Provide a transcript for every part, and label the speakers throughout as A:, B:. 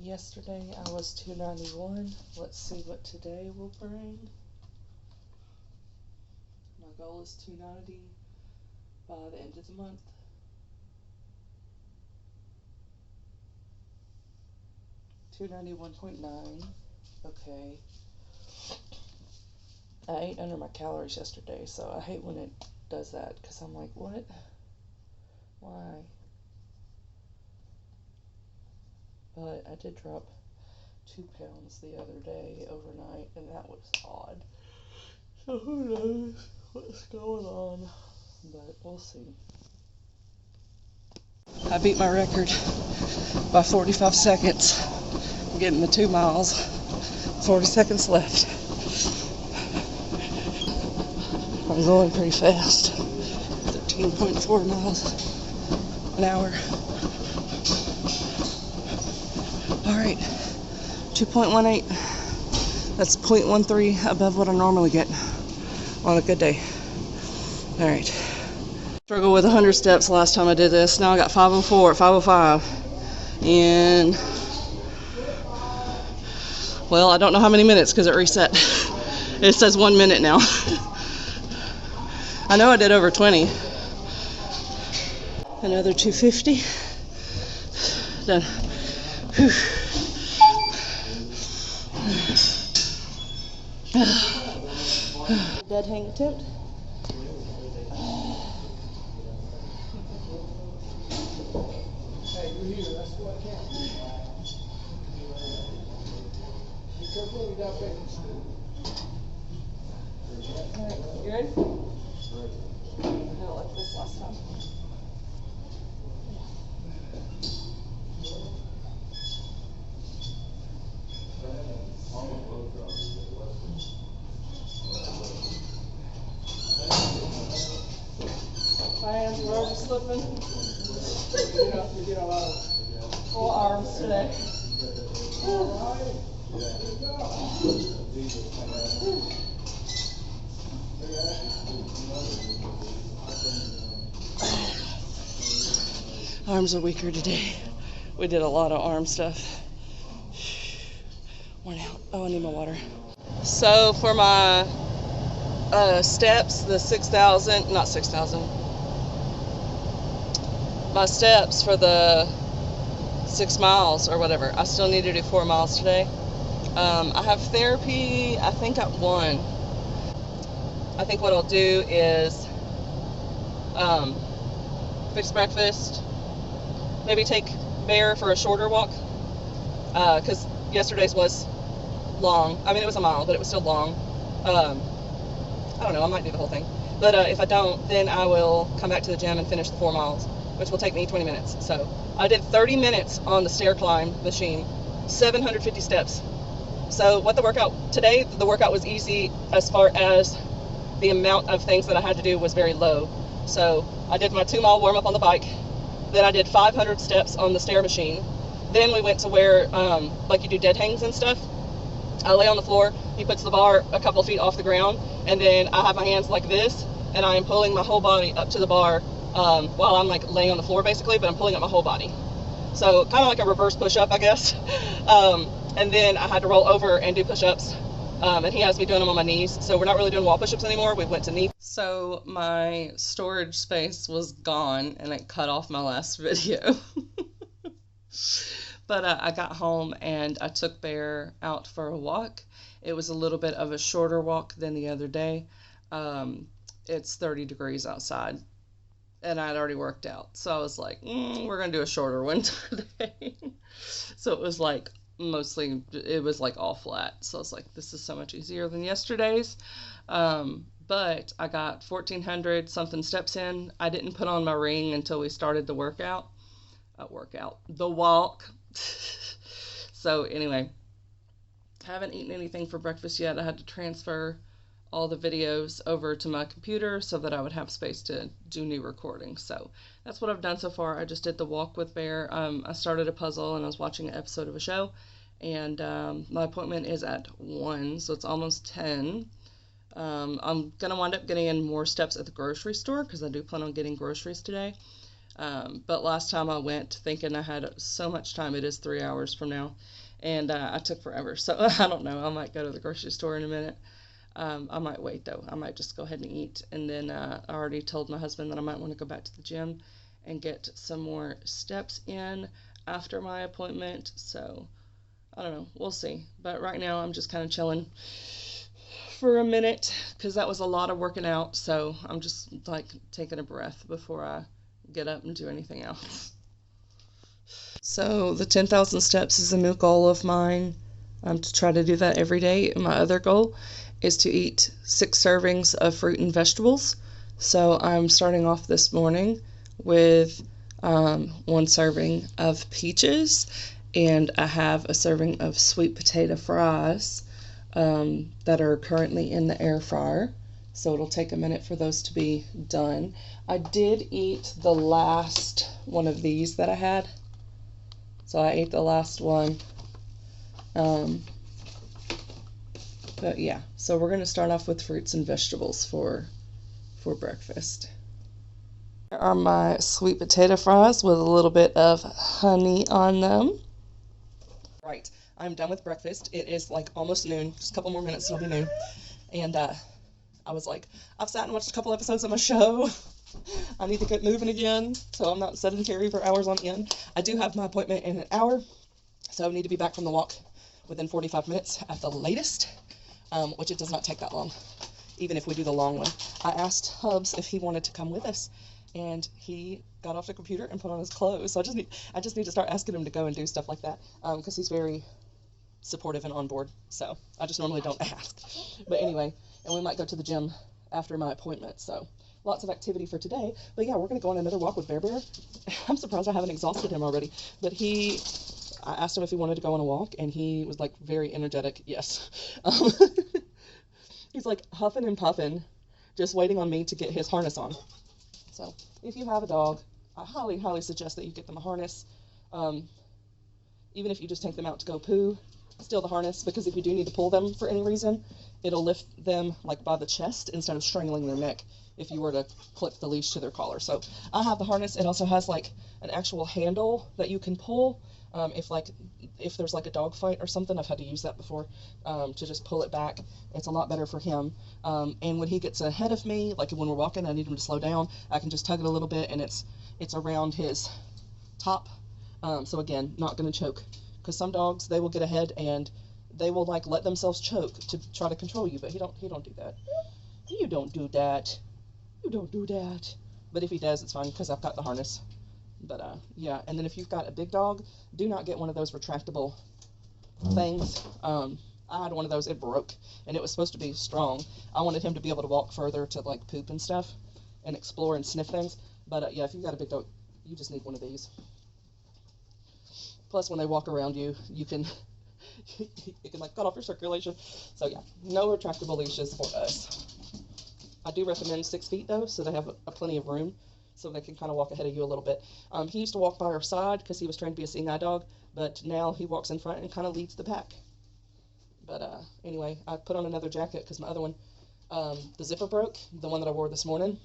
A: Yesterday I was 291. Let's see what today will bring. My goal is 290 by the end of the month. $291.9. Okay. I ate under my calories yesterday, so I hate when it does that because I'm like, what? Why? But I did drop 2 pounds the other day overnight, and that was odd. So who knows what's going on, but we'll see. I beat my record by 45 seconds. I'm getting the 2 miles. 40 seconds left. I'm going pretty fast. 13.4 miles an hour. Alright, 2.18. That's 0.13 above what I normally get on a good day. Alright. Struggled with 100 steps last time I did this. Now I got 504 at 505. And, well, I don't know how many minutes because it reset. It says 1 minute now. I know I did over 20. Another 250. Done. Whew. Dead hang attempt.
B: Hey, you're here. That's what counts. Be careful without making
A: Alright, you ready? I don't like this last time. My hands were already slipping.
B: You get a lot of
A: Full arms today. Arms are weaker today. We did a lot of arm stuff. Worn out. Oh, I need my water. So for my steps, the 6,000, not 6,000. My steps for the 6 miles or whatever, I still need to do 4 miles today. I have therapy, I think at 1. I think what I'll do is fix breakfast, maybe take Bear for a shorter walk, because yesterday's was long. I mean, it was a mile, but it was still long. I don't know, I might do the whole thing. But if I don't, then I will come back to the gym and finish the 4 miles, which will take me 20 minutes. So I did 30 minutes on the stair climb machine, 750 steps. So what the workout today, the workout was easy as far as the amount of things that I had to do was very low. So I did my 2-mile warm up on the bike. Then I did 500 steps on the stair machine. Then we went to where, like you do dead hangs and stuff. I lay on the floor, he puts the bar a couple of feet off the ground, and then I have my hands like this, and I am pulling my whole body up to the bar while I'm like laying on the floor basically, but I'm pulling up my whole body. So kind of like a reverse push-up, I guess. And then I had to roll over and do push-ups, and he has me doing them on my knees. So we're not really doing wall push-ups anymore. We went to knee. So my storage space was gone, and it cut off my last video. But I got home and I took Bear out for a walk. It was a little bit of a shorter walk than the other day. It's 30 degrees outside, and I'd already worked out. So I was like, we're going to do a shorter one today. So it was like mostly, it was like all flat. So I was like, this is so much easier than yesterday's. But I got 1,400 something steps in. I didn't put on my ring until we started the the walk. So anyway, haven't eaten anything for breakfast yet. I had to transfer all the videos over to my computer so that I would have space to do new recordings. So that's what I've done so far. I just did the walk with Bear. I started a puzzle and I was watching an episode of a show, and my appointment is at 1, so it's almost 10. I'm gonna wind up getting in more steps at the grocery store because I do plan on getting groceries today. But last time I went thinking I had so much time, it is 3 hours from now, and I took forever. So I don't know. I might go to the grocery store in a minute. I might wait though. I might just go ahead and eat. And then I already told my husband that I might want to go back to the gym and get some more steps in after my appointment. So I don't know. We'll see. But right now I'm just kind of chilling for a minute because that was a lot of working out. So I'm just like taking a breath before I get up and do anything else. So the 10,000 steps is a new goal of mine. To try to do that every day. My other goal is to eat 6 servings of fruit and vegetables. So I'm starting off this morning with 1 serving of peaches, and I have a serving of sweet potato fries that are currently in the air fryer. So it'll take a minute for those to be done. I did eat the last one of these that I had. So I ate the last one. But yeah, so we're going to start off with fruits and vegetables for breakfast. Here are my sweet potato fries with a little bit of honey on them. Right, I'm done with breakfast. It is like almost noon, just a couple more minutes it'll be noon. And I was like, I've sat and watched a couple episodes of my show. I need to get moving again, so I'm not sedentary for hours on end. I do have my appointment in an hour, so I need to be back from the walk within 45 minutes at the latest, which it does not take that long, even if we do the long one. I asked Hubs if he wanted to come with us, and he got off the computer and put on his clothes. So I just need to start asking him to go and do stuff like that, because he's very supportive and on board. So I just normally don't ask. But anyway, and we might go to the gym after my appointment. So lots of activity for today. But yeah, we're going to go on another walk with Bear Bear. I'm surprised I haven't exhausted him already. But I asked him if he wanted to go on a walk, and he was like very energetic. Yes. He's like huffing and puffing, just waiting on me to get his harness on. So if you have a dog, I highly, highly suggest that you get them a harness. Even if you just take them out to go poo, still the harness, because if you do need to pull them for any reason, it'll lift them like by the chest instead of strangling their neck if you were to clip the leash to their collar. So I have the harness. It also has like an actual handle that you can pull. If there's like a dog fight or something, I've had to use that before, to just pull it back. It's a lot better for him. And when he gets ahead of me, like when we're walking, I need him to slow down, I can just tug it a little bit, and it's around his top. So again, not going to choke, because some dogs, they will get ahead and they will like let themselves choke to try to control you, but he don't do that. You don't do that. You don't do that. But if he does, it's fine, because I've got the harness. But yeah, and then if you've got a big dog, do not get one of those retractable things. I had one of those, it broke, and it was supposed to be strong. I wanted him to be able to walk further to like poop and stuff and explore and sniff things. But yeah, if you've got a big dog, you just need one of these. Plus, when they walk around you, you can like cut off your circulation. So yeah, no retractable leashes for us. I do recommend 6 feet though, so they have plenty of room, so they can kind of walk ahead of you a little bit. He used to walk by our side because he was trained to be a seeing eye dog, but now he walks in front and kind of leads the pack. But anyway, I put on another jacket because my other one, the zipper broke, the one that I wore this morning,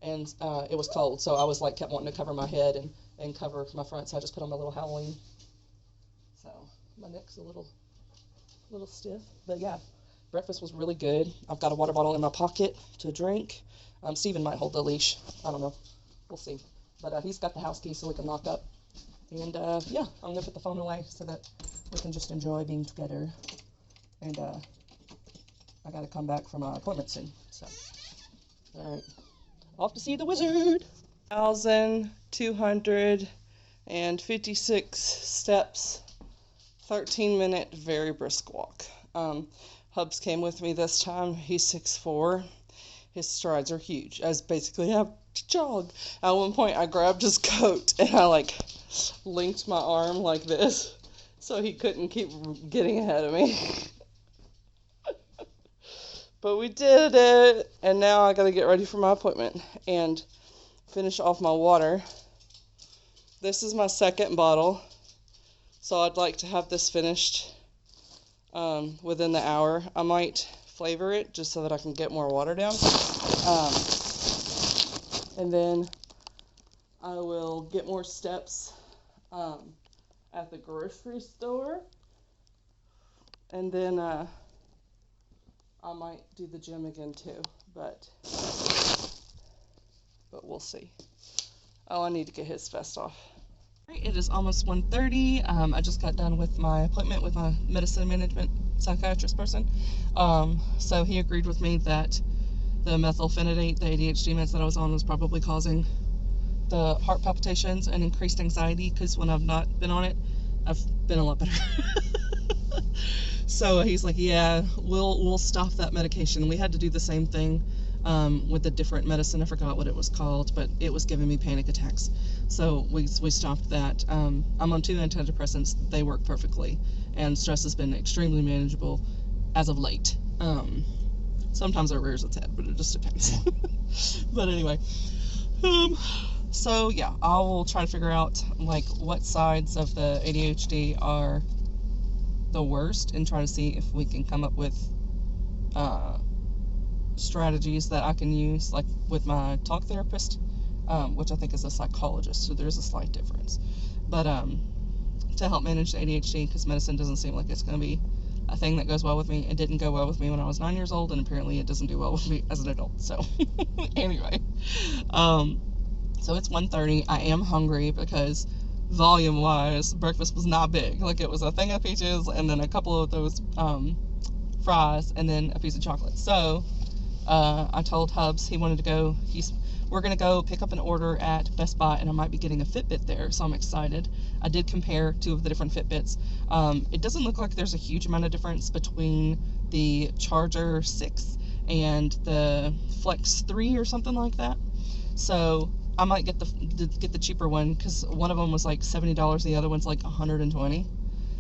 A: and it was cold, so I was like kept wanting to cover my head and cover my front, so I just put on my little Halloween. So my neck's a little stiff, but yeah. Breakfast was really good. I've got a water bottle in my pocket to drink. Steven might hold the leash. I don't know. We'll see. But he's got the house key so we can lock up. And yeah, I'm going to put the phone away so that we can just enjoy being together. And I got to come back from my appointment soon. So, all right. Off to see the wizard. 1,256 steps. 13-minute, very brisk walk. Hubs came with me this time. He's 6'4". His strides are huge. I basically have to jog. At one point, I grabbed his coat and I like linked my arm like this so he couldn't keep getting ahead of me. But we did it, and now I gotta get ready for my appointment and finish off my water. This is my second bottle, so I'd like to have this finished within the hour. I might flavor it just so that I can get more water down. And then I will get more steps at the grocery store, and then I might do the gym again too, but we'll see. Oh, I need to get his vest off. It is almost 1:30. I just got done with my appointment with my medicine management psychiatrist person. So he agreed with me that the methylphenidate, the ADHD meds that I was on, was probably causing the heart palpitations and increased anxiety, because when I've not been on it, I've been a lot better. So he's like, yeah, we'll stop that medication. We had to do the same thing with a different medicine. I forgot what it was called, but it was giving me panic attacks. So we stopped that. I'm on 2 antidepressants. They work perfectly, and stress has been extremely manageable as of late. Sometimes it rears its head, but it just depends. But anyway, so yeah, I will try to figure out like what sides of the ADHD are the worst, and try to see if we can come up with strategies that I can use, like with my talk therapist, which I think is a psychologist, so there's a slight difference. But to help manage the ADHD, because medicine doesn't seem like it's going to be a thing that goes well with me. It didn't go well with me when I was 9 years old, and apparently it doesn't do well with me as an adult. So anyway, so it's 1:30. I am hungry because volume-wise, breakfast was not big. Like, it was a thing of peaches and then a couple of those fries and then a piece of chocolate. So I told Hubs he wanted to go. We're going to go pick up an order at Best Buy, and I might be getting a FitBit there, so I'm excited. I did compare 2 of the different FitBits. It doesn't look like there's a huge amount of difference between the Charger 6 and the Flex 3 or something like that. So I might get the cheaper one, because one of them was like $70, the other one's like $120.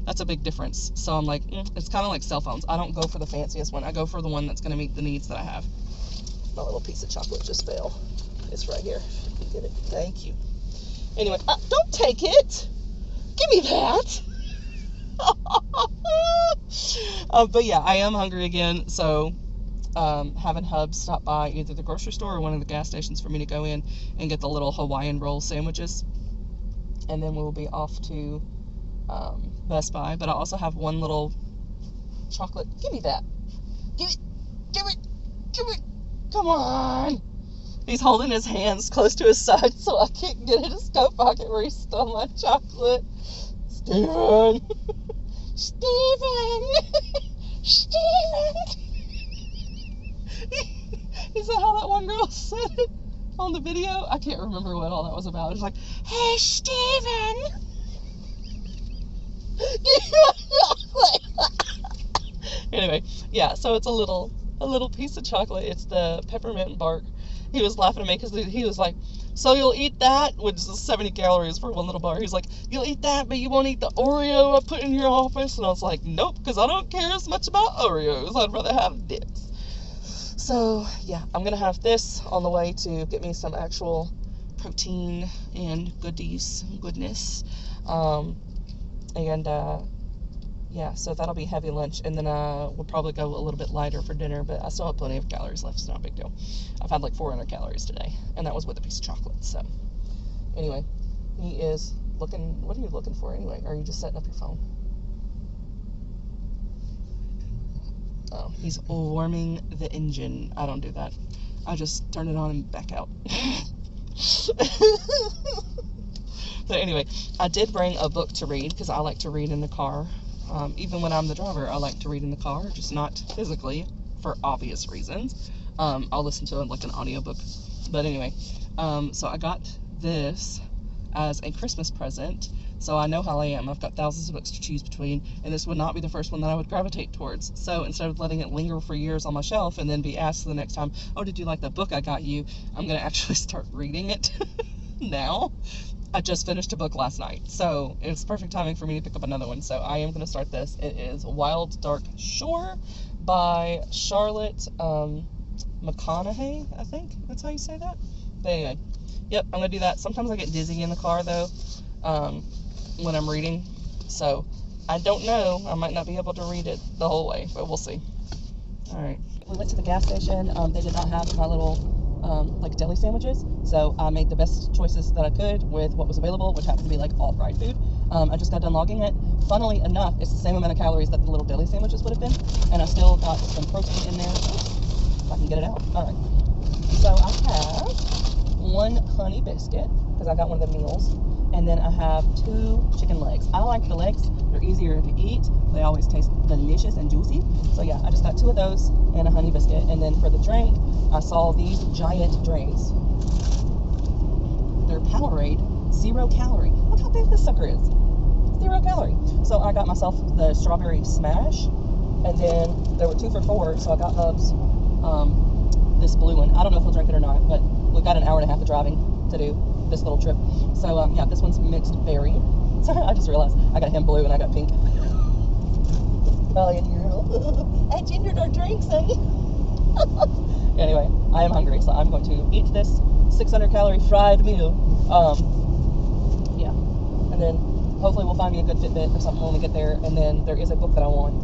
A: That's a big difference. So I'm like, it's kind of like cell phones. I don't go for the fanciest one. I go for the one that's going to meet the needs that I have. My little piece of chocolate just fell. It's right here. You get it. Thank you. Anyway, don't take it. Give me that. But yeah, I am hungry again. So having Hubs stop by either the grocery store or one of the gas stations for me to go in and get the little Hawaiian roll sandwiches. And then we'll be off to Best Buy. But I also have one little chocolate. Give me that. Give it. Give it. Give it. Come on. He's holding his hands close to his side so I can't get in his coat pocket where he stole my chocolate. Steven! Steven! Steven! Is that how that one girl said it on the video? I can't remember what all that was about. It was like, hey, Steven! Anyway, yeah, so it's a little piece of chocolate. It's the peppermint bark. He was laughing at me because he was like, so you'll eat that, which is 70 calories for one little bar. He's like, you'll eat that, but you won't eat the Oreo I put in your office? And I was like, nope, because I don't care as much about Oreos. I'd rather have this. So, yeah, I'm going to have this on the way to get me some actual protein and goodness. Yeah, so that'll be heavy lunch, and then we'll probably go a little bit lighter for dinner, but I still have plenty of calories left. It's not a big deal. I've had like 400 calories today, and that was with a piece of chocolate. So anyway, he is looking. What are you looking for anyway? Or are you just setting up your phone? Oh, he's warming the engine. I don't do that. I just turn it on and back out. But anyway, I did bring a book to read because I like to read in the car. Even when I'm the driver, I like to read in the car, just not physically, for obvious reasons. I'll listen to it like an audiobook. But anyway, so I got this as a Christmas present. So I know how I am. I've got thousands of books to choose between, and this would not be the first one that I would gravitate towards. So instead of letting it linger for years on my shelf and then be asked the next time, oh, did you like that book I got you? I'm going to actually start reading it now. I just finished a book last night, so it's perfect timing for me to pick up another one. So I am going to start this. It is Wild Dark Shore by Charlotte McConaughey, I think that's how you say that. But anyway, yep, I'm going to do that. Sometimes I get dizzy in the car, though, when I'm reading. So I don't know. I might not be able to read it the whole way, but we'll see. All right. We went to the gas station. They did not have my little like deli sandwiches. So I made the best choices that I could with what was available, which happened to be like all fried food. I just got done logging it. Funnily enough, it's the same amount of calories that the little deli sandwiches would have been, and I still got some protein in there. If I can get it out. All right. So I have one honey biscuit because I got one of the meals, and then I have 2 chicken legs. I like the legs. They're easier to eat. They always taste delicious and juicy. So yeah, I just got 2 of those and a honey biscuit. And then for the drink, I saw these giant drinks. They're Powerade, 0 calorie. Look how big this sucker is. 0 calorie. So I got myself the strawberry smash, and then there were 2 for $4, so I got Hubs this blue one. I don't know if he'll drink it or not, but we've got an hour and a half of driving to do this little trip. So yeah, this one's mixed berry. So I just realized I got him blue and I got pink. Oh, and I gingered our drinks, honey. Anyway, I am hungry, so I'm going to eat this 600 calorie fried meal. Yeah, and then hopefully we'll find me a good Fitbit or something when we get there. And then there is a book that I want,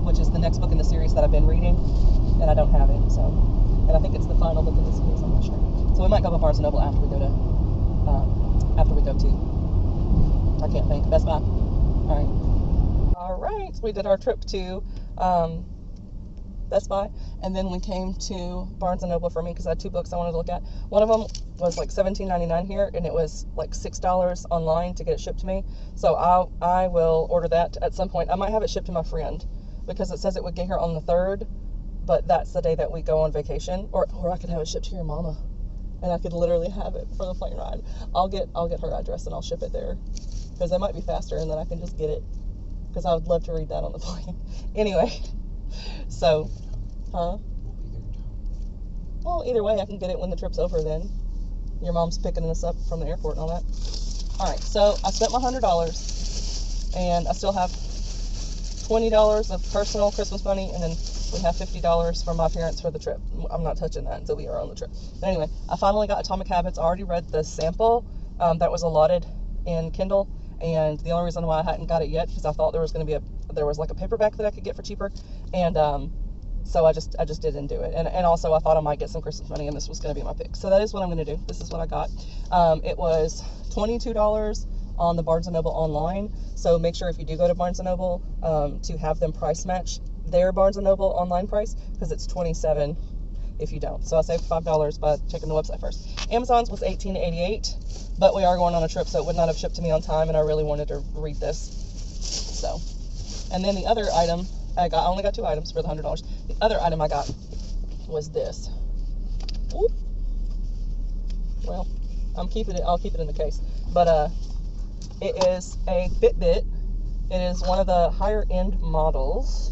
A: which is the next book in the series that I've been reading, and I don't have it. So, and I think it's the final book in the series. I'm not sure. So we might go to Barnes & Noble after we go to I can't think, Best Buy. All right, we did our trip to Best Buy, and then we came to Barnes & Noble for me because I had 2 books I wanted to look at. One of them was like $17.99 here, and it was like $6 online to get it shipped to me. So I will order that at some point. I might have it shipped to my friend because it says it would get here on the 3rd, but that's the day that we go on vacation. Or I could have it shipped to your mama, and I could literally have it for the plane ride. I'll get her address and I'll ship it there because that might be faster, and then I can just get it because I would love to read that on the plane. Anyway, so, well, either way, I can get it when the trip's over then. Your mom's picking us up from the airport and all that. All right, so I spent my $100, and I still have $20 of personal Christmas money, and then we have $50 from my parents for the trip. I'm not touching that until we are on the trip. But anyway, I finally got Atomic Habits. I already read the sample that was allotted in Kindle, and the only reason why I hadn't got it yet because I thought there was going to be there was like a paperback that I could get for cheaper, and so I just didn't do it. And also I thought I might get some Christmas money, and this was going to be my pick. So that is what I'm going to do. This is what I got. It was $22 on the Barnes & Noble online. So make sure if you do go to Barnes & Noble to have them price match their Barnes & Noble online price, because it's $27 if you don't. So I saved $5 by checking the website first. Amazon's was $18.88, but we are going on a trip, so it would not have shipped to me on time, and I really wanted to read this. So, and then the other item I only got 2 items for the $100. The other item I got was this. Ooh. Well, I'll keep it in the case. But it is a FitBit. It is one of the higher end models.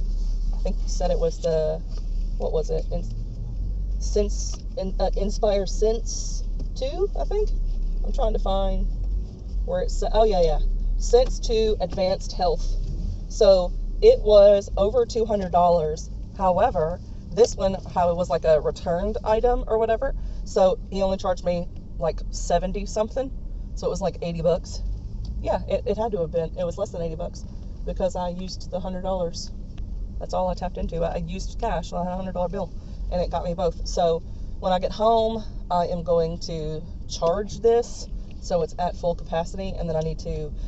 A: I think you said it was the, what was it? Inspire Sense 2, I think. I'm trying to find where it's, oh yeah. Sense 2 Advanced Health. So it was over $200. However, this one, how it was like a returned item or whatever. So he only charged me like 70 something. So it was like $80. Yeah, it had to have been. It was less than $80 because I used the $100. That's all I tapped into. I used cash. I had a $100 bill, and it got me both. So when I get home, I am going to charge this so it's at full capacity, and then I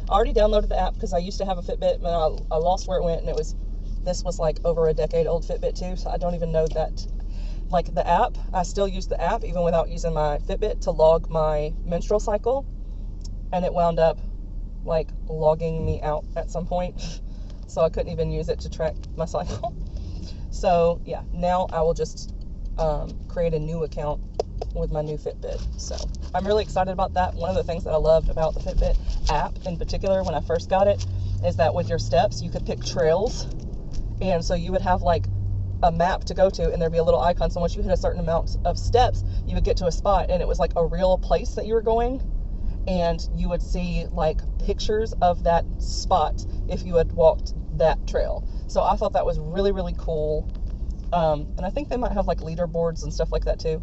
A: already downloaded the app because I used to have a Fitbit, but I lost where it went, and this was like over a decade old Fitbit too, so I don't even know that, like the app, I still use the app even without using my Fitbit to log my menstrual cycle, and it wound up like logging me out at some point, so I couldn't even use it to track my cycle. So yeah, now I will just create a new account with my new Fitbit. So I'm really excited about that. One of the things that I loved about the Fitbit app in particular when I first got it is that with your steps you could pick trails, and so you would have like a map to go to, and there'd be a little icon, so once you hit a certain amount of steps you would get to a spot, and it was like a real place that you were going, and you would see like pictures of that spot if you had walked that trail. So I thought that was really, really cool. And I think they might have like leaderboards and stuff like that too.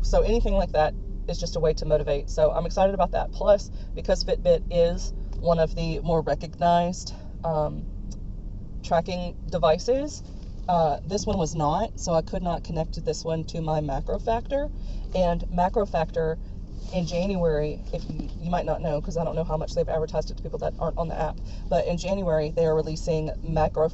A: So anything like that is just a way to motivate. So I'm excited about that. Plus, because Fitbit is one of the more recognized tracking devices, This one was not, so I could not connect this one to my macro factor. And macro factor in January, if you might not know, because I don't know how much they've advertised it to people that aren't on the app, but in January they are releasing macro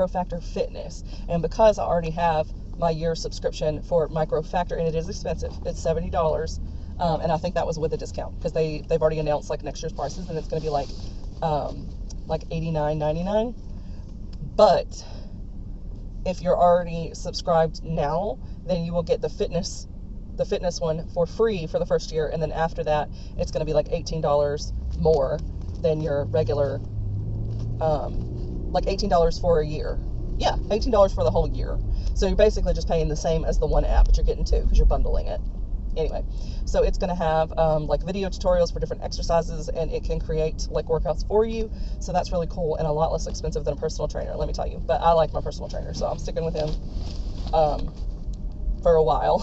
A: factor fitness. And because I already have my year subscription for macro factor, and it is expensive, it's $70, and I think that was with a discount, because they've already announced like next year's prices, and it's going to be like $89.99. But if you're already subscribed now, then you will get the fitness one for free for the first year, and then after that it's going to be like $18 more than your regular, like $18 for a year. Yeah, $18 for the whole year. So you're basically just paying the same as the one app, but you're getting two because you're bundling it. Anyway, so it's going to have like video tutorials for different exercises, and it can create like workouts for you. So that's really cool and a lot less expensive than a personal trainer, let me tell you. But I like my personal trainer, so I'm sticking with him for a while.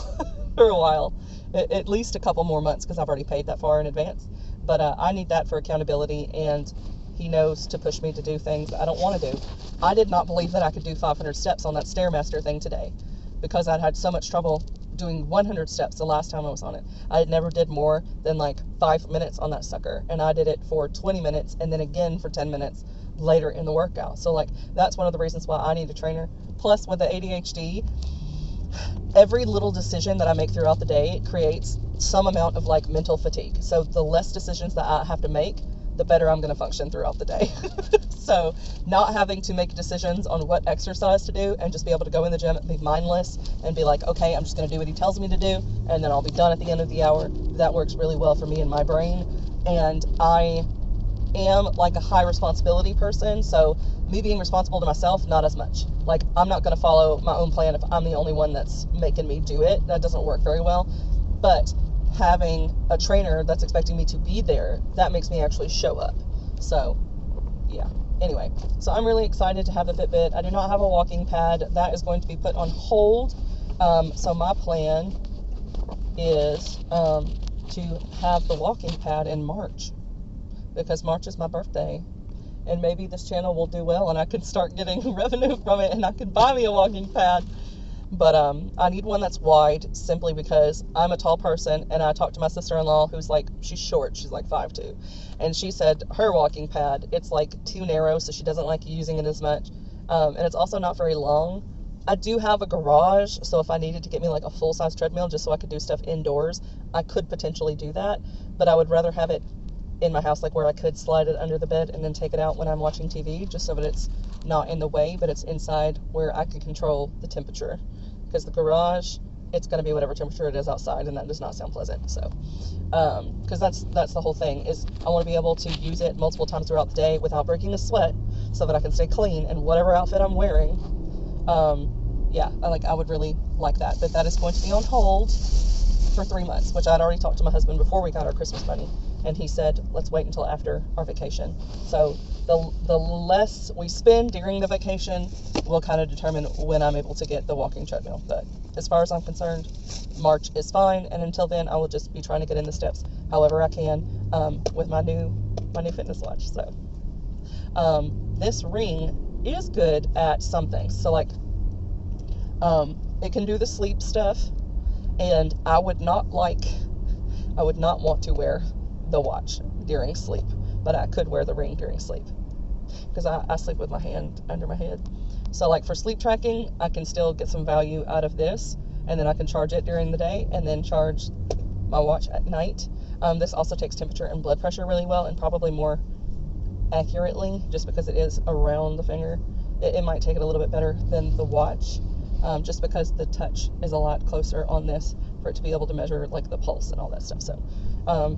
A: For a while, at least a couple more months, because I've already paid that far in advance. But I need that for accountability, and he knows to push me to do things I don't want to do. I did not believe that I could do 500 steps on that Stairmaster thing today, because I'd had so much trouble doing 100 steps the last time I was on it. I had never did more than like 5 minutes on that sucker, and I did it for 20 minutes and then again for 10 minutes later in the workout. So like, that's one of the reasons why I need a trainer. Plus, with the ADHD, every little decision that I make throughout the day creates some amount of like mental fatigue. So the less decisions that I have to make, the better I'm going to function throughout the day. So not having to make decisions on what exercise to do, and just be able to go in the gym and be mindless and be like, okay, I'm just going to do what he tells me to do, and then I'll be done at the end of the hour. That works really well for me and my brain. And I am like a high responsibility person, so me being responsible to myself, not as much. Like, I'm not going to follow my own plan if I'm the only one that's making me do it. That doesn't work very well. But having a trainer that's expecting me to be there, that makes me actually show up. So yeah, anyway, so I'm really excited to have the Fitbit. I do not have a walking pad. That is going to be put on hold. So my plan is to have the walking pad in March, because March is my birthday, and maybe this channel will do well and I can start getting revenue from it, and I can buy me a walking pad. But I need one that's wide, simply because I'm a tall person, and I talked to my sister-in-law, who's like, she's short, she's like 5'2", and she said her walking pad, it's like too narrow, so she doesn't like using it as much, and it's also not very long. I do have a garage, so if I needed to get me like a full-size treadmill just so I could do stuff indoors, I could potentially do that, but I would rather have it in my house, like where I could slide it under the bed and then take it out when I'm watching TV, just so that it's not in the way, but it's inside where I can control the temperature. Because the garage, it's going to be whatever temperature it is outside, and that does not sound pleasant. So, because that's the whole thing, is I want to be able to use it multiple times throughout the day without breaking a sweat, so that I can stay clean in whatever outfit I'm wearing. Yeah, I would really like that, but that is going to be on hold for 3 months, which I'd already talked to my husband before we got our Christmas money, and he said, let's wait until after our vacation. So the less we spend during the vacation will kind of determine when I'm able to get the walking treadmill. But as far as I'm concerned, March is fine, and until then, I will just be trying to get in the steps however I can with my new fitness watch. So this ring is good at some things. So like, it can do the sleep stuff, and I would not want to wear the watch during sleep, but I could wear the ring during sleep, because I sleep with my hand under my head. So like, for sleep tracking, I can still get some value out of this, and then I can charge it during the day and then charge my watch at night. This also takes temperature and blood pressure really well, and probably more accurately, just because it is around the finger. It might take it a little bit better than the watch, just because the touch is a lot closer on this for it to be able to measure like the pulse and all that stuff. So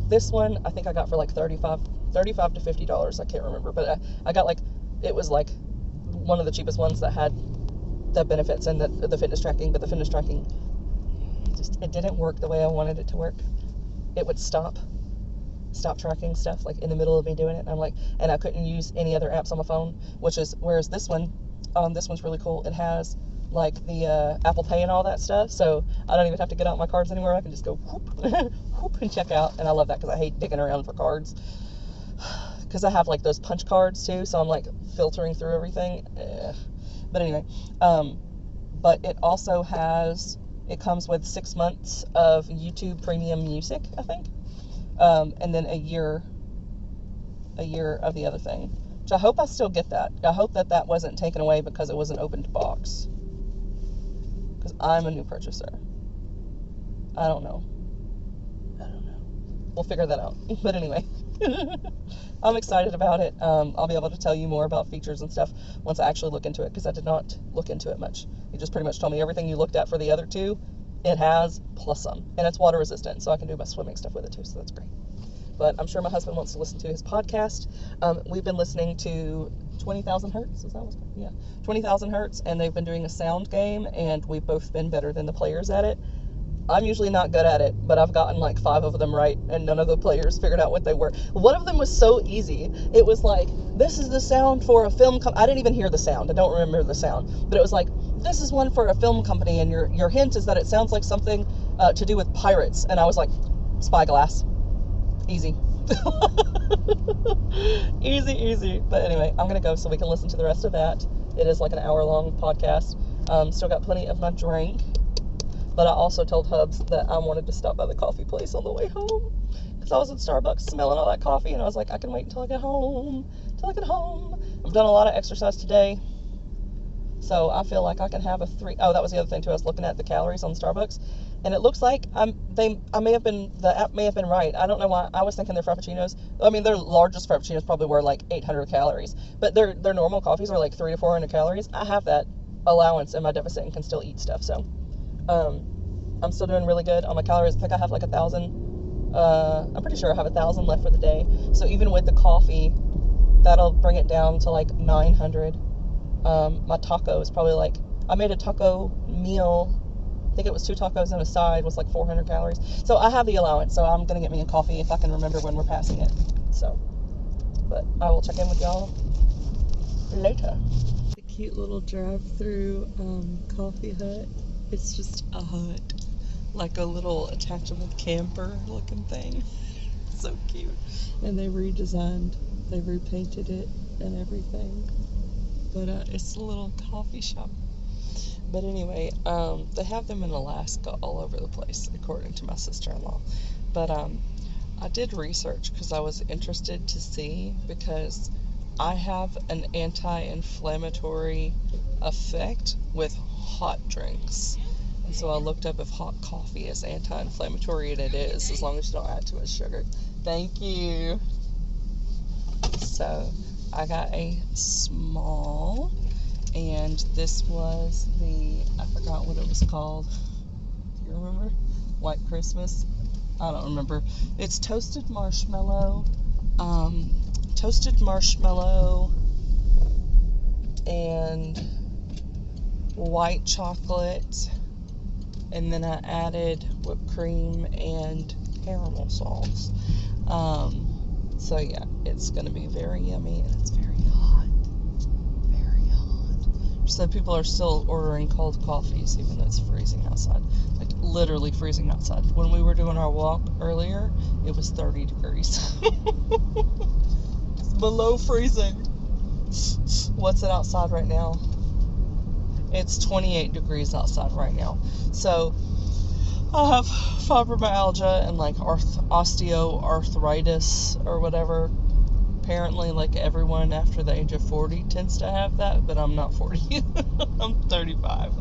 A: this one I think I got for like $35 to $50, I can't remember, but I got like, it was like one of the cheapest ones that had the benefits and the fitness tracking, but the fitness tracking, it didn't work the way I wanted it to work. It would stop tracking stuff like in the middle of me doing it, and I'm like, and I couldn't use any other apps on my phone, whereas this one's really cool. It has like the Apple Pay and all that stuff, so I don't even have to get out my cards anymore. I can just go whoop, whoop, and check out, and I love that, because I hate digging around for cards, because I have like those punch cards too, so I'm like filtering through everything. But anyway, but it also it comes with 6 months of YouTube Premium Music, I think, and then a year of the other thing, which I hope I still get that. I hope that wasn't taken away because it was an opened box, because I'm a new purchaser. I don't know. We'll figure that out. But anyway, I'm excited about it. I'll be able to tell you more about features and stuff once I actually look into it, because I did not look into it much. He just pretty much told me everything you looked at for the other two, it has, plus some. And it's water resistant, so I can do my swimming stuff with it too, so that's great. But I'm sure my husband wants to listen to his podcast. We've been listening to 20,000 Hertz, is that what's called? Yeah, 20,000 Hertz, and they've been doing a sound game, and we've both been better than the players at it. I'm usually not good at it, but I've gotten like 5 of them right, and none of the players figured out what they were. One of them was so easy. It was like, this is the sound for a film I didn't even hear the sound. I don't remember the sound. But it was like, this is one for a film company, and your hint is that it sounds like something to do with pirates. And I was like, Spyglass. Easy. Easy. But anyway, I'm going to go so we can listen to the rest of that. It is like an hour-long podcast. Still got plenty of my drink. But I also told Hubs that I wanted to stop by the coffee place on the way home, because I was at Starbucks smelling all that coffee, and I was like, I can wait until I get home. I've done a lot of exercise today, so I feel like I can have oh, that was the other thing too. I was looking at the calories on Starbucks, and it looks like the app may have been right. I don't know why. I was thinking their frappuccinos, I mean, their largest frappuccinos probably were like 800 calories, but their normal coffees are like 300 to 400 calories. I have that allowance in my deficit and can still eat stuff, so I'm still doing really good on my calories. I think I have like 1,000. I'm pretty sure I have 1,000 left for the day. So even with the coffee, that'll bring it down to like 900. My taco is probably like, I made a taco meal. I think it was 2 tacos and a side, was like 400 calories. So I have the allowance. So I'm gonna get me a coffee if I can remember when we're passing it. So, but I will check in with y'all later. The cute little drive-through coffee hut. It's just a hut, like a little attachable camper looking thing. So cute. And they repainted it and everything. But it's a little coffee shop. But anyway, they have them in Alaska all over the place, according to my sister-in-law. But I did research because I was interested to see, because I have an anti-inflammatory effect with hot drinks. And so I looked up if hot coffee is anti-inflammatory, and it is, as long as you don't add too much sugar. Thank you. So I got a small, and this was I forgot what it was called. Do you remember? White Christmas? I don't remember. It's toasted marshmallow and white chocolate, and then I added whipped cream and caramel sauce. So yeah, it's gonna be very yummy, and it's very hot. So people are still ordering cold coffees even though it's freezing outside, like literally freezing outside. When we were doing our walk earlier, it was 30 degrees. It's below freezing. What's it outside right now? It's 28 degrees outside right now. So I have fibromyalgia and like osteoarthritis or whatever. Apparently, like everyone after the age of 40 tends to have that, but I'm not 40. I'm 35.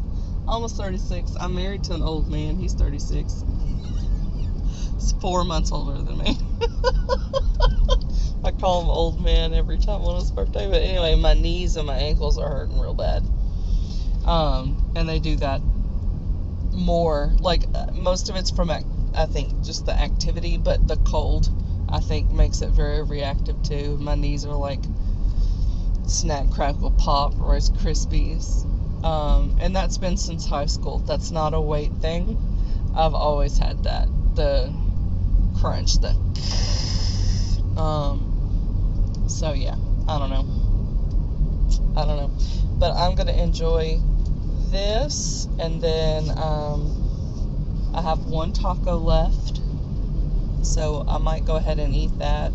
A: Almost 36. I'm married to an old man. He's 36. He's 4 months older than me. I call him old man every time on his birthday. But anyway, my knees and my ankles are hurting real bad. And they do that more. Like, most of it's from, I think, just the activity, but the cold, I think, makes it very reactive too. My knees are like snack, crackle, pop, Rice Krispies. And that's been since high school. That's not a weight thing. I've always had that. The crunch, so yeah, I don't know. But I'm going to enjoy this, and then I have 1 taco left, so I might go ahead and eat that.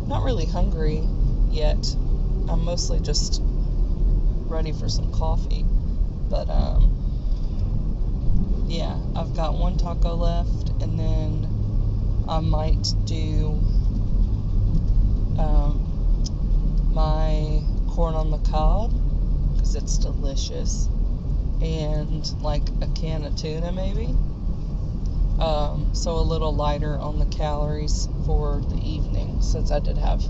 A: Not really hungry yet. I'm mostly just ready for some coffee. But, yeah, I've got one taco left, and then I might do my corn on the cob, because it's delicious, and like a can of tuna maybe. So a little lighter on the calories for the evening, since I did have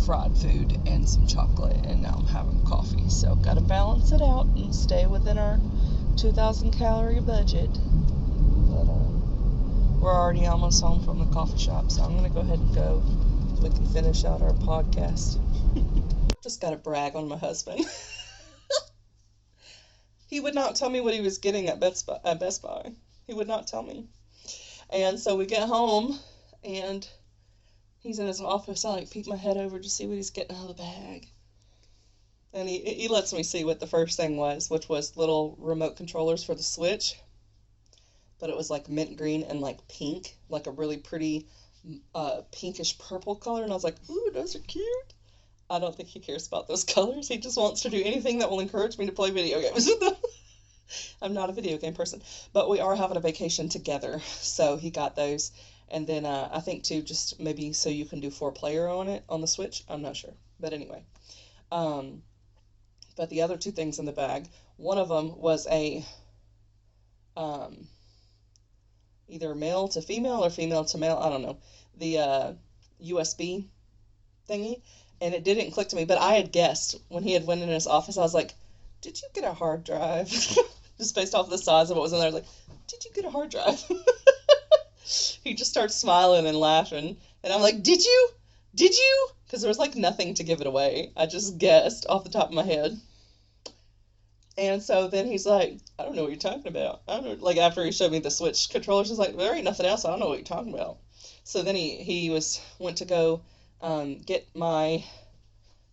A: fried food and some chocolate, and now I'm having coffee. So gotta balance it out and stay within our 2,000 calorie budget. But we're already almost home from the coffee shop, so I'm gonna go ahead and go so we can finish out our podcast. Just gotta brag on my husband. He would not tell me what he was getting at Best Buy. He would not tell me. And so we get home, and he's in his office. I peek my head over to see what he's getting out of the bag. And he lets me see what the first thing was, which was little remote controllers for the Switch. But it was like mint green and like pink, like a really pretty pinkish purple color. And I was like, ooh, those are cute. I don't think he cares about those colors. He just wants to do anything that will encourage me to play video games with them. I'm not a video game person, but we are having a vacation together, so he got those. And then I think too, just maybe so you can do 4-player on it on the Switch. I'm not sure, but anyway. But the other two things in the bag, one of them was a either male to female or female to male, I don't know, the USB thingy, and it didn't click to me, but I had guessed when he had went in his office. I was like, did you get a hard drive? Just based off the size of what was in there. I was like, did you get a hard drive? He just starts smiling and laughing. And I'm like, did you? Did you? Because there was like nothing to give it away. I just guessed off the top of my head. And so then he's like, I don't know what you're talking about. I don't know. Like after he showed me the Switch controllers, he's like, there ain't nothing else. I don't know what you're talking about. So then he went to go get my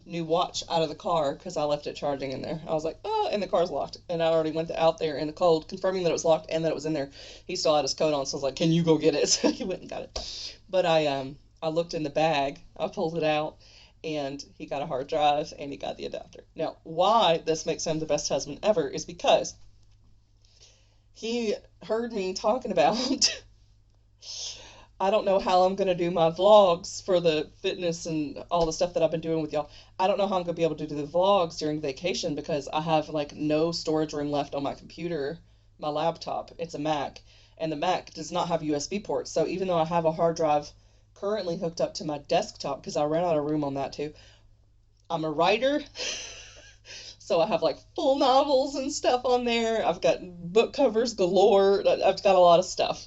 A: new watch out of the car because I left it charging in there. I was like, oh, and the car's locked. And I already went out there in the cold, confirming that it was locked and that it was in there. He still had his coat on, so I was like, can you go get it? So he went and got it. But I looked in the bag, I pulled it out, and he got a hard drive and he got the adapter. Now, why this makes him the best husband ever is because he heard me talking about I don't know how I'm going to do my vlogs for the fitness and all the stuff that I've been doing with y'all. I don't know how I'm going to be able to do the vlogs during vacation because I have like no storage room left on my computer, my laptop. It's a Mac, and the Mac does not have USB ports. So even though I have a hard drive currently hooked up to my desktop because I ran out of room on that too, I'm a writer. So I have like full novels and stuff on there. I've got book covers galore. I've got a lot of stuff.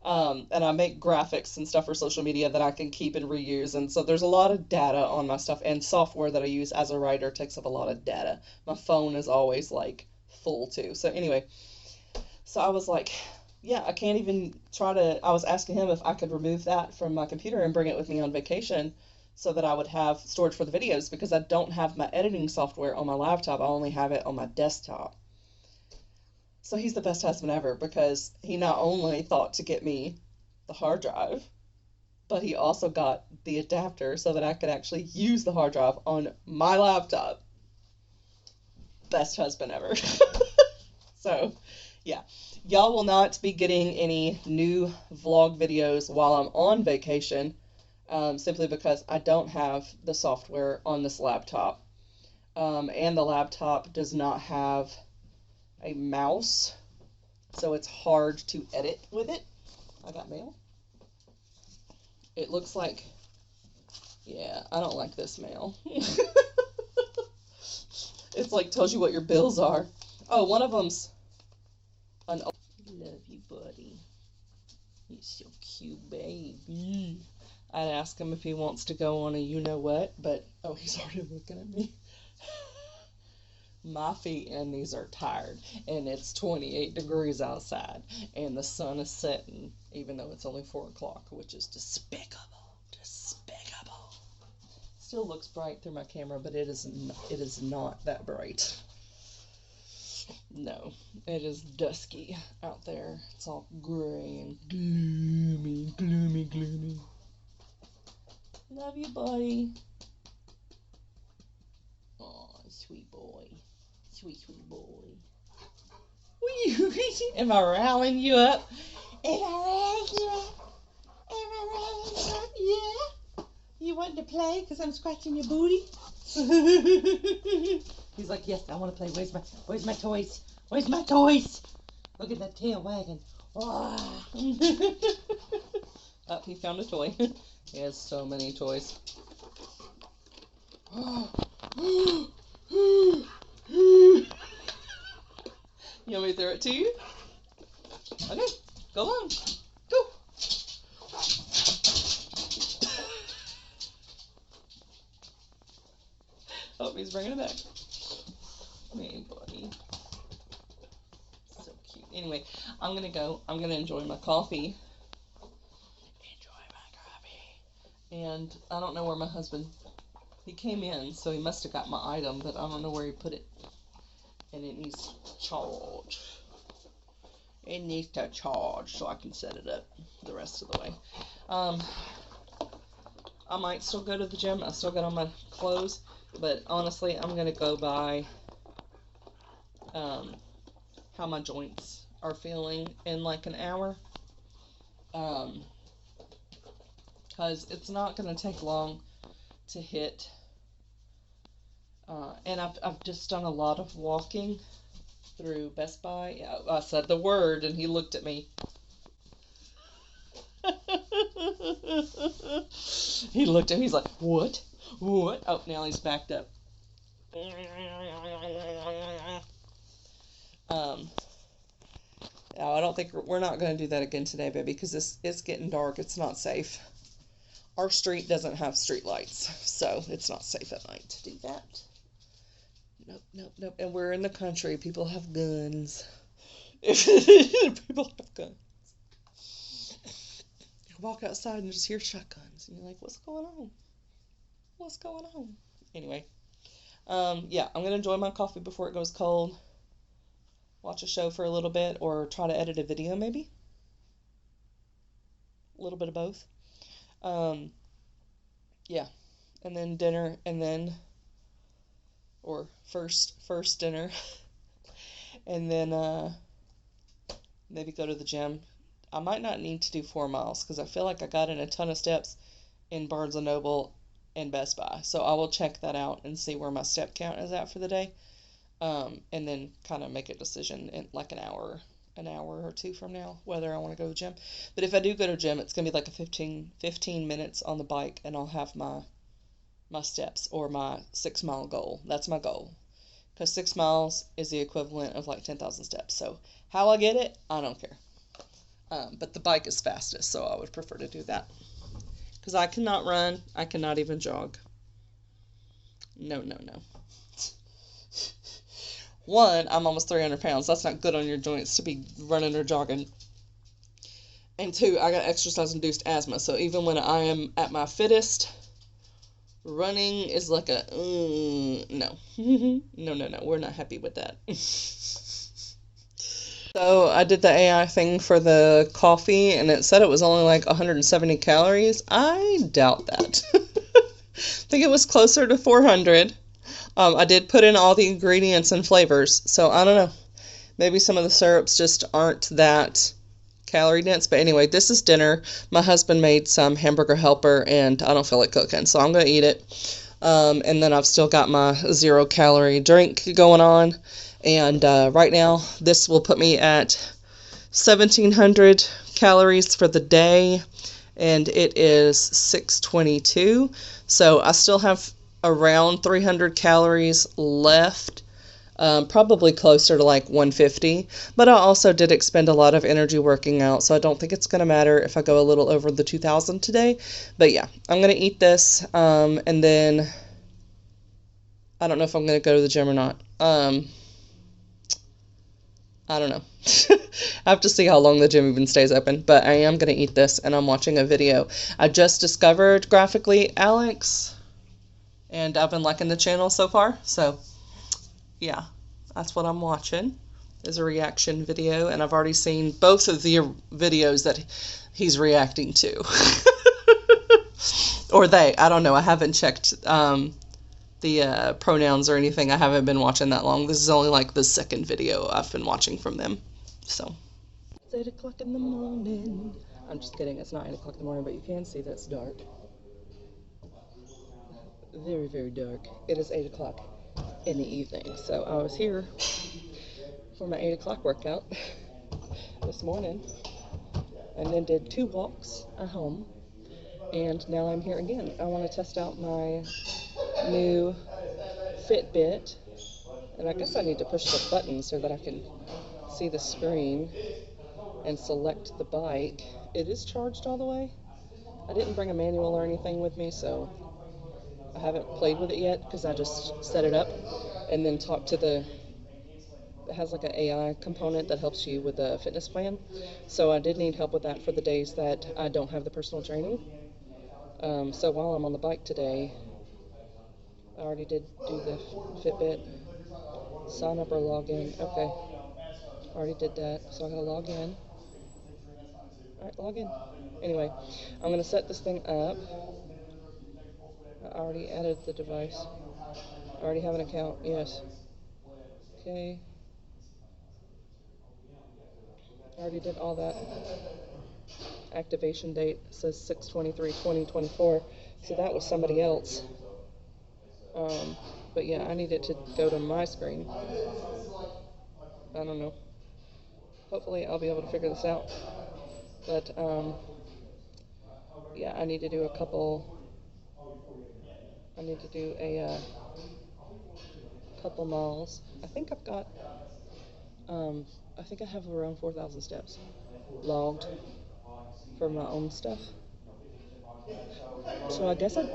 A: And I make graphics and stuff for social media that I can keep and reuse. And so there's a lot of data on my stuff, and software that I use as a writer takes up a lot of data. My phone is always like full too. So anyway, so I was like, yeah, I can't even I was asking him if I could remove that from my computer and bring it with me on vacation so that I would have storage for the videos because I don't have my editing software on my laptop. I only have it on my desktop. So he's the best husband ever because he not only thought to get me the hard drive, but he also got the adapter so that I could actually use the hard drive on my laptop. Best husband ever. So, yeah. Y'all will not be getting any new vlog videos while I'm on vacation, simply because I don't have the software on this laptop. And the laptop does not have a mouse, so it's hard to edit with it. I got mail. It looks like, yeah, I don't like this mail. It's like tells you what your bills are. Oh, one of them's an love you, buddy. You're so cute, baby. I'd ask him if he wants to go on a you-know-what, but, oh, he's already looking at me. My feet and knees are tired, and it's 28 degrees outside, and the sun is setting, even though it's only 4 o'clock, which is despicable. Despicable. Still looks bright through my camera, but it is not that bright. No, it is dusky out there. It's all gray and gloomy, gloomy, gloomy. Love you, buddy. Aw, sweet boy.
C: Sweet boy. Am I riling you up? Yeah. You want to play because I'm scratching your booty? He's like, yes, I want to play. Where's my toys? Where's my toys? Look at that tail wagging. Oh,
A: he found a toy. He has so many toys. You want me to throw it to you? Okay, go on. Go. Oh, he's bringing it back. Hey, buddy. So cute. Anyway, I'm going to go. I'm going to enjoy my coffee. And I don't know where my husband... He came in, so he must have got my item, but I don't know where he put it. And it needs to charge. It needs to charge so I can set it up the rest of the way. I might still go to the gym. I still got on my clothes, but honestly, I'm going to go by how my joints are feeling in like an hour. Because it's not going to take long to hit. And I've just done a lot of walking through Best Buy. I said the word and he looked at me. He looked at me, he's like, what? What? Oh, now he's backed up. No, I don't think we're not going to do that again today, baby, because it's getting dark. It's not safe. Our street doesn't have street lights, so it's not safe at night to do that. Nope. And we're in the country. People have guns. People have guns. You walk outside and just hear shotguns, and you're like, what's going on? What's going on? Anyway, yeah, I'm going to enjoy my coffee before it goes cold. Watch a show for a little bit, or try to edit a video, maybe. A little bit of both. Yeah, and then dinner, and then, or first dinner, and then, maybe go to the gym. I might not need to do 4 miles, because I feel like I got in a ton of steps in Barnes & Noble and Best Buy, so I will check that out and see where my step count is at for the day, and then kind of make a decision in like an hour or two from now, whether I want to go to the gym. But if I do go to the gym, it's going to be like a 15 minutes on the bike, and I'll have my steps, or my 6 mile goal. That's my goal, because 6 miles is the equivalent of like 10,000 steps. So how I get it, I don't care. But the bike is fastest, so I would prefer to do that, because I cannot run. I cannot even jog. No. One, I'm almost 300 pounds. That's not good on your joints to be running or jogging. And two, I got exercise-induced asthma. So even when I am at my fittest, running is like a, no. No. We're not happy with that. So I did the AI thing for the coffee, and it said it was only like 170 calories. I doubt that. I think it was closer to 400. I did put in all the ingredients and flavors, so I don't know. Maybe some of the syrups just aren't that calorie dense. But anyway, this is dinner. My husband made some hamburger helper, and I don't feel like cooking, so I'm going to eat it. And then I've still got my 0-calorie drink going on. And right now, this will put me at 1,700 calories for the day, and it is 6:22. So I still have around 300 calories left, probably closer to like 150, but I also did expend a lot of energy working out, so I don't think it's going to matter if I go a little over the 2,000 today. But yeah, I'm going to eat this, and then I don't know if I'm going to go to the gym or not. I don't know. I have to see how long the gym even stays open, but I am going to eat this, and I'm watching a video. I just discovered Graphically Alex, and I've been liking the channel so far, so yeah, that's what I'm watching, is a reaction video, and I've already seen both of the videos that he's reacting to. Or they, I don't know, I haven't checked the pronouns or anything. I haven't been watching that long. This is only like the second video I've been watching from them. So it's 8 o'clock in the morning. I'm just kidding. It's not 8 o'clock in the morning, but you can see that it's dark. Very, very dark. It is 8 o'clock in the evening. So I was here for my 8 o'clock workout this morning, and then did 2 walks at home, and now I'm here again. I want to test out my new FitBit, and I guess I need to push the button so that I can see the screen and select the bike. It is charged all the way. I didn't bring a manual or anything with me, so I haven't played with it yet because I just set it up and then talked to the, it has like an AI component that helps you with the fitness plan. So I did need help with that for the days that I don't have the personal training. So while I'm on the bike today, I already did do the Fitbit sign up or log in. Okay, already did that, so I gotta log in. Alright, log in. Anyway, I'm gonna set this thing up. I already added the device. I already have an account, yes. Okay. I already did all that. Activation date says 6/23/2024, so that was somebody else. But yeah, I need it to go to my screen. I don't know. Hopefully I'll be able to figure this out. But yeah, I need to do a couple. I need to do a couple miles. I think I've got. I think I have around 4,000 steps logged for my own stuff. So I guess I don't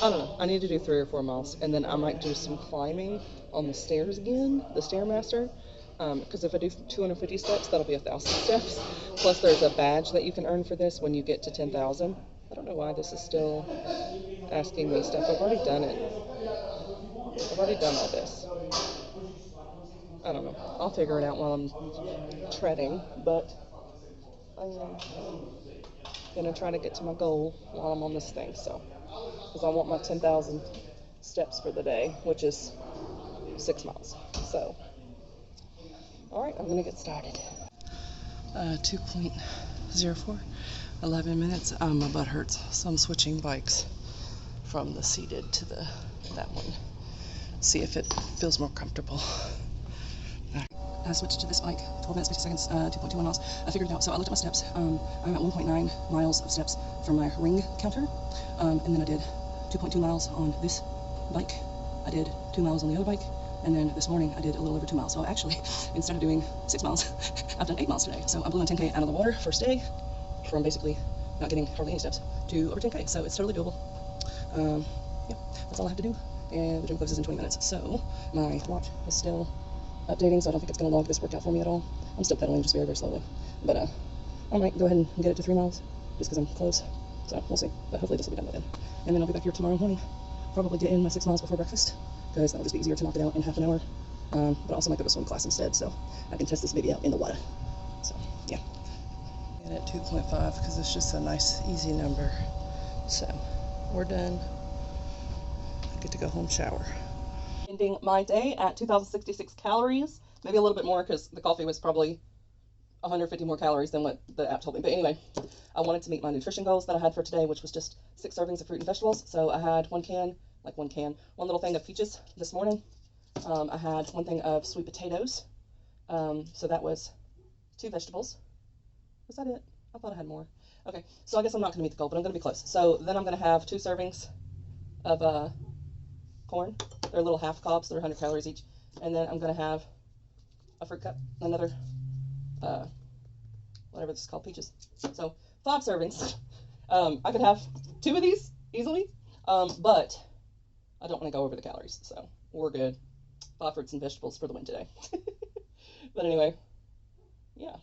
A: know. I need to do 3 or 4 miles, and then I might do some climbing on the stairs again, the Stairmaster. Because if I do 250 steps, that'll be 1,000 steps. Plus, there's a badge that you can earn for this when you get to 10,000. I don't know why this is still asking me stuff. I've already done it. I've already done all this. I don't know. I'll figure it out while I'm treading, but I am gonna try to get to my goal while I'm on this thing. So, because I want my 10,000 steps for the day, which is 6 miles. So, all right, I'm gonna get started. 2.04, 11 minutes. My butt hurts, so I'm switching bikes from the seated to that one. See if it feels more comfortable. I switched to this bike, 12 minutes, 50 seconds, 2.21 miles. I figured it out. So I looked at my steps. I'm at 1.9 miles of steps from my ring counter. And then I did 2.2 miles on this bike. I did 2 miles on the other bike. And then this morning I did a little over 2 miles. So actually, instead of doing 6 miles, I've done 8 miles today. So I blew my 10K out of the water first day from basically not getting hardly any steps to over 10K. So it's totally doable. Yeah, that's all I have to do. And the gym closes in 20 minutes. So my watch is still updating, so I don't think it's going to log this workout for me at all. I'm still pedaling just very, very slowly. But I might go ahead and get it to 3 miles just because I'm close. So we'll see. But hopefully this will be done by then. And then I'll be back here tomorrow morning. Probably get in my 6 miles before breakfast because that'll just be easier to knock it out in half an hour. But I also might go to swim class instead, so I can test this baby out in the water. So, yeah. And at 2.5 because it's just a nice, easy number. So, we're done. I get to go home, shower. Ending my day at 2,066 calories, maybe a little bit more because the coffee was probably 150 more calories than what the app told me. But anyway, I wanted to meet my nutrition goals that I had for today, which was just 6 servings of fruit and vegetables. So I had one little thing of peaches this morning. I had 1 thing of sweet potatoes. So that was 2 vegetables. Was that it? I thought I had more. Okay, so I guess I'm not going to meet the goal, but I'm going to be close. So then I'm going to have 2 servings of corn. They're little half cobs. They're 100 calories each. And then I'm going to have a fruit cup, another, whatever this is called, peaches. So 5 servings. I could have 2 of these easily, but I don't want to go over the calories, so we're good. 5 fruits and vegetables for the win today. But anyway, yeah.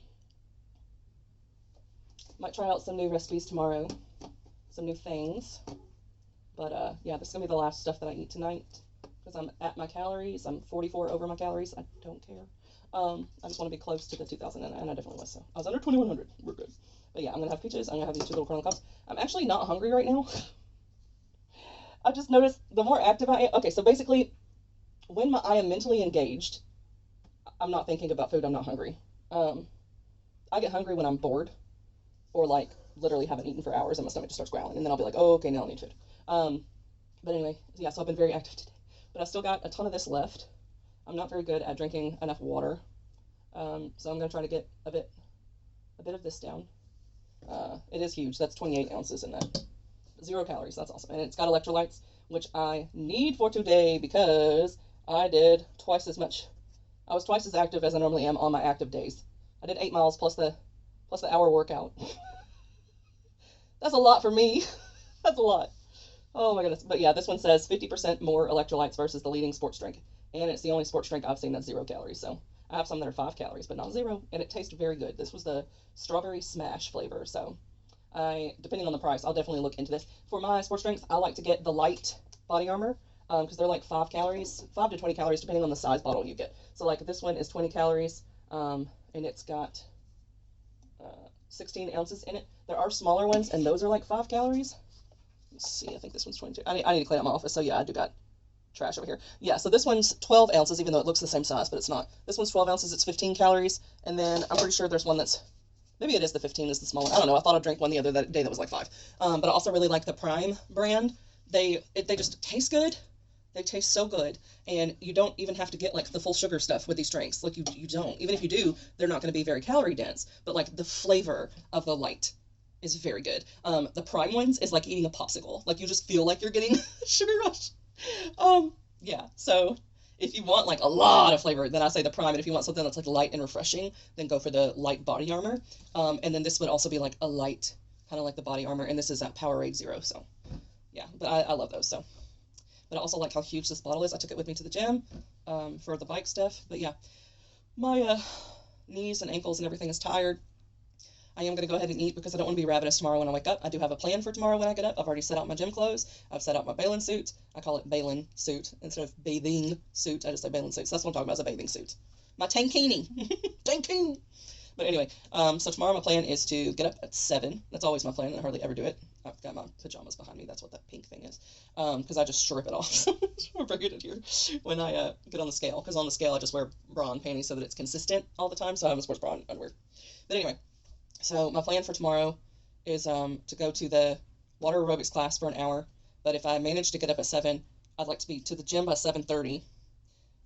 A: Might try out some new recipes tomorrow, some new things. But yeah, this is going to be the last stuff that I eat tonight because I'm at my calories. I'm 44 over my calories. I don't care. I just want to be close to the 2,000, and I definitely was. So I was under 2,100. We're good. But yeah, I'm going to have peaches. I'm going to have these 2 little corn cobs. I'm actually not hungry right now. I just noticed the more active I am. Okay, so basically, when I am mentally engaged, I'm not thinking about food. I'm not hungry. I get hungry when I'm bored or like literally haven't eaten for hours and my stomach just starts growling, and then I'll be like, oh, okay, now I need food. But anyway, yeah, so I've been very active today, but I still got a ton of this left. I'm not very good at drinking enough water, so I'm gonna try to get a bit of this down. It is huge. That's 28 ounces in that. 0 calories. That's awesome, and it's got electrolytes, which I need for today because I did twice as much. I was twice as active as I normally am on my active days. I did 8 miles plus the hour workout. That's a lot for me. That's a lot. Oh my goodness. But yeah, this one says 50% more electrolytes versus the leading sports drink. And it's the only sports drink I've seen that's 0 calories. So I have some that are 5 calories, but not 0. And it tastes very good. This was the strawberry smash flavor. So depending on the price, I'll definitely look into this. For my sports drinks, I like to get the light body armor because they're like 5 calories, 5 to 20 calories, depending on the size bottle you get. So like this one is 20 calories and it's got 16 ounces in it. There are smaller ones, and those are like 5 calories. Let's see, I think this one's 22. I need to clean out my office, so yeah, I do got trash over here. Yeah, so this one's 12 ounces, even though it looks the same size, but it's not. This one's 12 ounces, it's 15 calories, and then I'm pretty sure there's one that's, maybe it is the 15 is the small one. I don't know, I thought I drank one the other day that was like 5. But I also really like the Prime brand. They just taste good. They taste so good, and you don't even have to get like the full sugar stuff with these drinks. Like you don't. Even if you do, they're not going to be very calorie dense, but like the flavor of the light is very good. The Prime ones is like eating a popsicle. Like you just feel like you're getting sugar rush. Yeah, so if you want like a lot of flavor, then I say the Prime, and if you want something that's like light and refreshing, then go for the light body armor. And then this would also be like a light, kind of like the body armor, and this is at Powerade Zero, so yeah, but I love those, so. But I also like how huge this bottle is. I took it with me to the gym for the bike stuff. But yeah, my knees and ankles and everything is tired. I am going to go ahead and eat because I don't want to be ravenous tomorrow when I wake up. I do have a plan for tomorrow when I get up. I've already set out my gym clothes. I've set out my bathing suit. I call it bathing suit instead of bathing suit. I just say bathing suit. So that's what I'm talking about, is a bathing suit. My tankini. Tankini. But anyway, so tomorrow my plan is to get up at 7. That's always my plan. I hardly ever do it. I've got my pajamas behind me. That's what that pink thing is. Because I just strip it off. I'll bring it in here when I get on the scale. Because on the scale I just wear bra and panties so that it's consistent all the time. So I have a sports bra and underwear. But anyway, so my plan for tomorrow is to go to the water aerobics class for an hour. But if I manage to get up at 7, I'd like to be to the gym by 7:30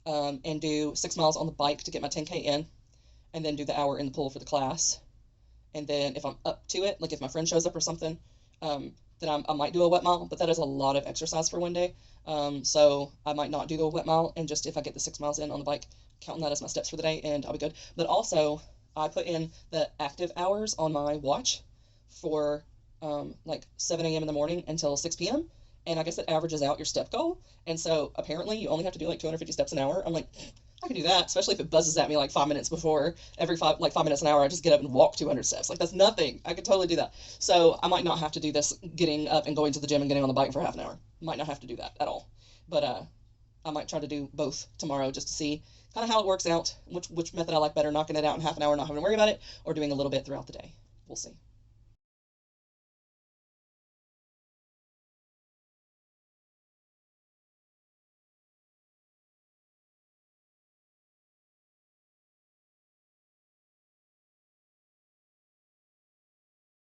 A: and do 6 miles on the bike to get my 10K in. And then do the hour in the pool for the class. And then if I'm up to it, like if my friend shows up or something, then I might do a wet mile, but that is a lot of exercise for one day. So I might not do the wet mile, and just if I get the 6 miles in on the bike, counting that as my steps for the day, and I'll be good. But also, I put in the active hours on my watch for like 7 a.m. in the morning until 6 p.m. And I guess it averages out your step goal. And so apparently you only have to do like 250 steps an hour. I'm like, I can do that, especially if it buzzes at me like 5 minutes before. Every 5 minutes an hour, I just get up and walk 200 steps. Like, that's nothing. I could totally do that. So I might not have to do this getting up and going to the gym and getting on the bike for half an hour. Might not have to do that at all. But I might try to do both tomorrow just to see kind of how it works out, which method I like better, knocking it out in half an hour, not having to worry about it, or doing a little bit throughout the day. We'll see.